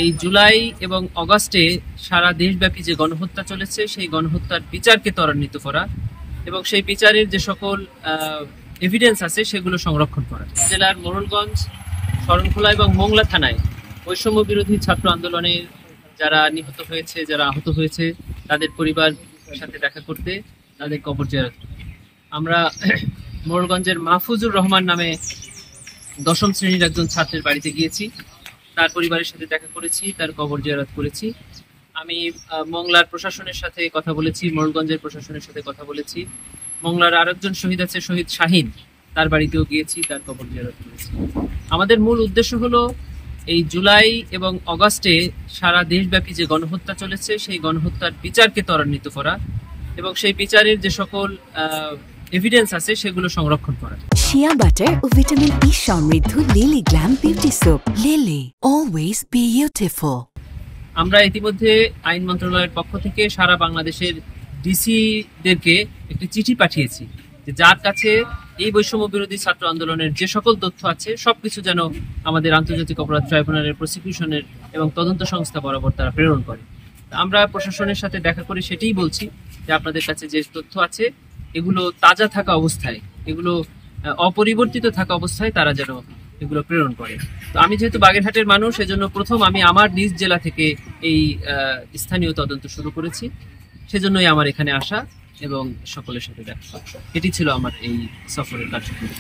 এই জুলাই এবং অগাস্টে সারা দেশব্যাপী যে গণহত্যা চলেছে সেই গণহত্যার বিচারকে ত্বরান্বিত করা এবং সেই বিচারের যে সকল এভিডেন্স আছে সেগুলো সংরক্ষণ করা। জেলার মোড়লগঞ্জ, শরণখোলা এবং মোংলা থানায় বৈষম্য বিরোধী ছাত্র আন্দোলনে যারা নিহত হয়েছে, যারা আহত হয়েছে, তাদের পরিবার সাথে দেখা করতে, তাদের কবর জিয়ারত করতে আমরা মোড়লগঞ্জের মাহফুজুর রহমান নামে 10ম শ্রেণীর একজন ছাত্রের বাড়িতে গিয়েছি। তার পরিবারের সাথে দেখা করেছি, তার কবর জিয়ারত করেছি। আমি মংলার প্রশাসনের সাথে কথা বলেছি, মোড়লগঞ্জের প্রশাসনের সাথে কথা বলেছি। মংলার আরেকজন শহীদ আছে, শহীদ শাহিন, তার বাড়িতেও গিয়েছি, তার কবর জিয়ারত করেছি। আমাদের মূল উদ্দেশ্য হলো এই জুলাই এবং অগাস্টে সারা দেশব্যাপী যে গণহত্যা চলেছে সেই গণহত্যার বিচারকে ত্বরান্বিত করা এবং সেই বিচারের যে সকল এভিডেন্স আছে সেগুলো সংরক্ষণ করা। শিয়া বাটার ও ভিটামিন ই সমৃদ্ধ lily glam beauty soap. Lily, always beautiful. আমরা ইতিমধ্যে আইন মন্ত্রণালয়ের পক্ষ থেকে সারা বাংলাদেশের ডিসিদেরকে একটি চিঠি পাঠিয়েছি যে যার কাছে এই বৈষম্য বিরোধী ছাত্র আন্দোলনের যে সকল তথ্য আছে সবকিছু যেন আমাদের আন্তর্জাতিক অপরাধ ট্রাইব্যুনালের প্রসিকিউশনের এবং তদন্ত সংস্থা বরাবর তারা প্রেরণ করে। আমরা প্রশাসনের সাথে দেখা করে সেটাই বলছি যে আপনাদের কাছে যে তথ্য আছে এগুলো তাজা থাকা অবস্থায়, এগুলো অপরিবর্তিত থাকা অবস্থায় তারা যেন এগুলো প্রেরণ করে। তো আমি যেহেতু বাগেরহাটের মানুষ, সেজন্য প্রথম আমি আমার নিজ জেলা থেকে এই স্থানীয় তদন্ত শুরু করেছি। সেজন্যই আমার এখানে আসা এবং সকলের সাথে দেখা। এটি ছিল আমার এই সফরের কার্যক্রম।